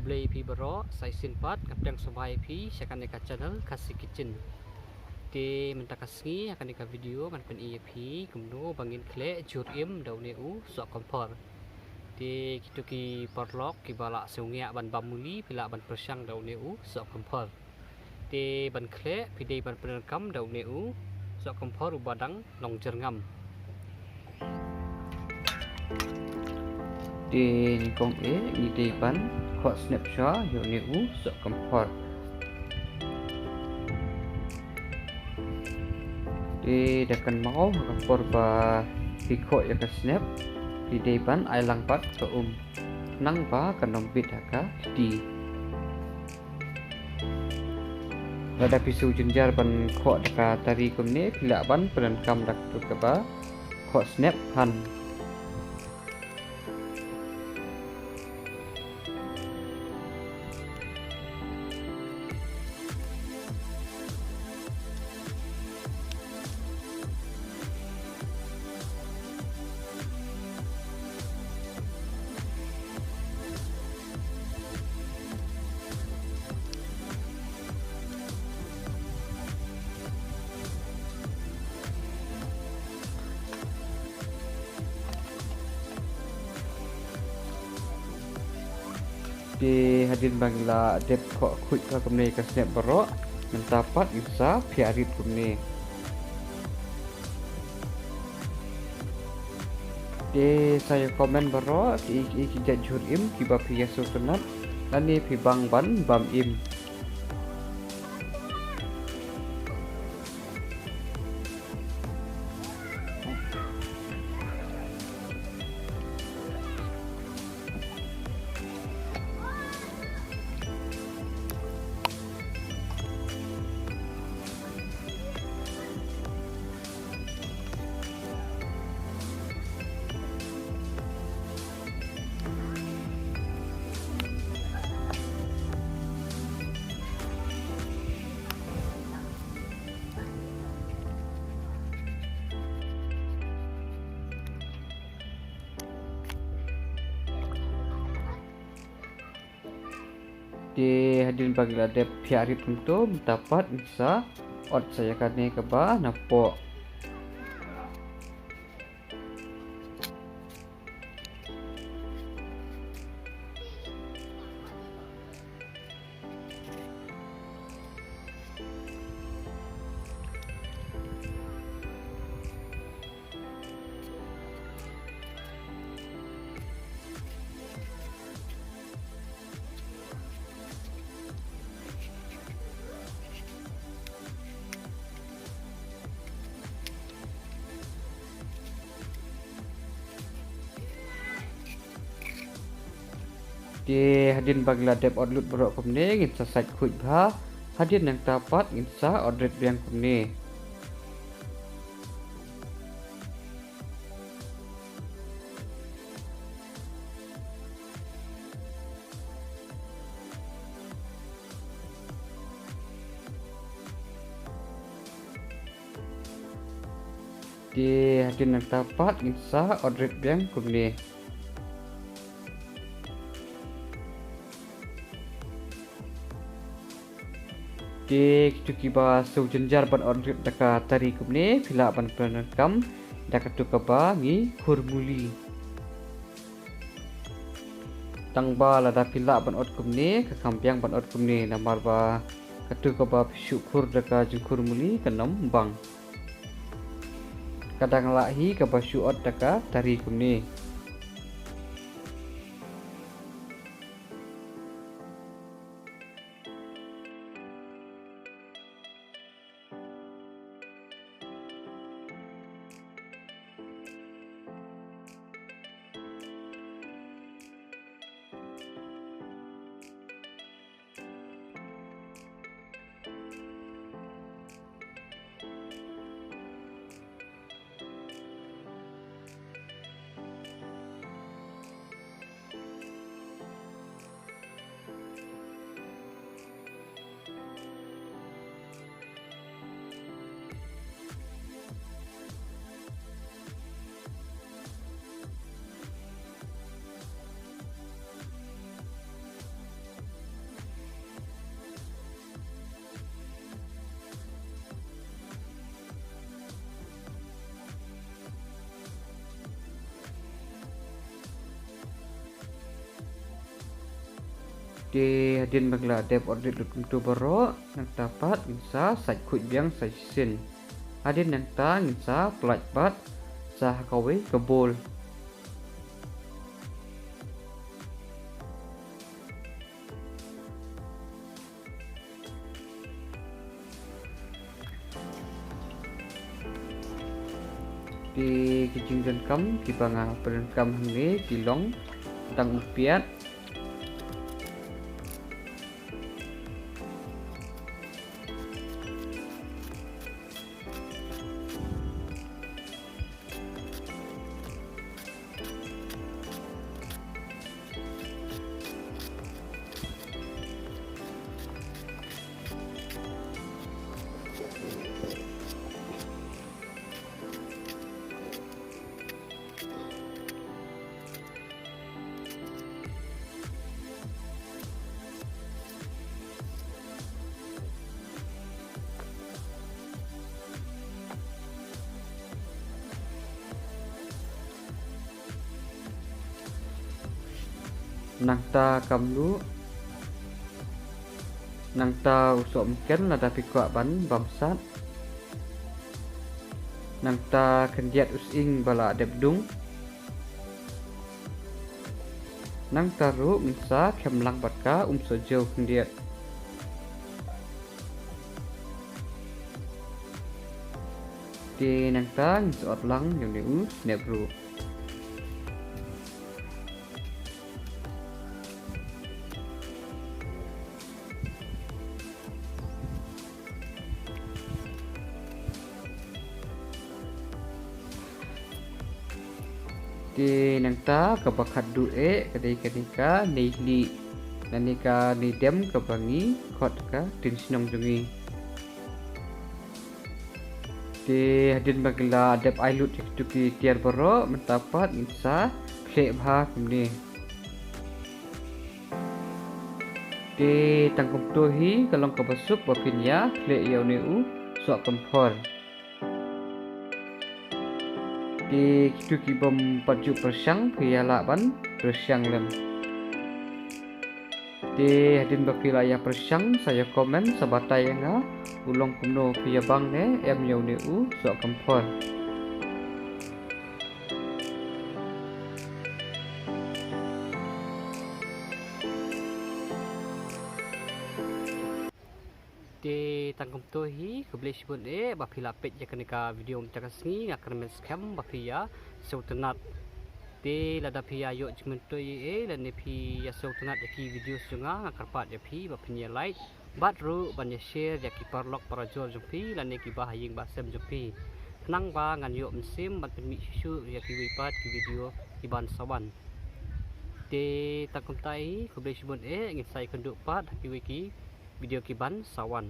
Play pi baro sai sinpat kapteng sobai pi sekan eka channel Kasi Kitchen. Te mentakasngi akan eka video kan pen EP kumno bangin kle jur im daune u so kompor. Te kituki porlok ki bala sungia ban bamuli pila ban persang daune u so kompor. Te ban kle pidei ban penerkam daune u so kompor u badang long jerngam. Di nikong ni depan kok snapshot yo ni u so kompor. Di dekan mau kompor ba pikok ya ke snap di depan ai langpat ke nang ba kanom bit haka di Lada pisu jenjar ban kok deka tari kumne pila ban perenkam dak tu ke ba kok snap han. Di hadin bangla dep kok kuit ka kumne ka snap baro mentapat isa piarit kumne. Di saya komen baro ki jajur im ki ba pia sultanat lani pi bang ban bam im. Di hadirin bagi dep piarit untuk dapat bisa ot saya kane ke ba napo. Di hadin bagla dep odlut borok kumne ngin sa site kuit ba hadin yang dapat ngin sa odret biang kumne. Di hadin yang dapat ngin sa odret biang kumne. Di tuki ba su jenjar ban odrit daka tari kumne pila ban penerkam daka tuka ba ngi kurmuli tang ba lada pila ban od kumne ka kampiang ban od kumne namar ba katuka ba syukur daka jungkur muli kanom bang kadang lahi ka ba syuot daka tari kumne. Di hadin bagla dep ordit tu baro nang dapat insa sai khut biang sai sin. Hadin nang ta insa pelaj bat sah kawe kebol. Di kijing dan kam di banga peran kam hne di long tang piat nang ta kam lu nang ta usok mungkin là dapat kuat ban bamsat nang ta kendiat using bala dep dung nang ta ru minsa kemlang batka sojo kendiat di nang ta ngisot lang yang diu nebru di nang ta kabakat du'e kadai kadika nihli nanika nidem kabangi khot ka tin sinong jungi di hadin bagla adep ailut tuki tiar boro mentapat insa kle bha kumni di tangkum tohi kalong kabasuk bapinya kle yauneu sok kompor di kitu kibom paju persang piala ban persang lem di hadin bakilaya persang saya komen sabatai nga ulong kumno pia bang ne em yau ne u so kampor di tangkum tohi keble sibun bapila pet ya kenika video mtakasni akan men scam bapia sautanat di lada pia yo jmentoi dan ne pi ya sautanat ya ki video sunga akarpat ya pi bapinya like batru banya share ya ki parlok para jol jumpi lan ne ki bahaying basem jumpi nang ba ngan yo mesim bat mi susu ya ki wipat ki video ki ban sawan di tangkum tai keble sibun ngin sai kenduk pat ki wiki video kiban sawan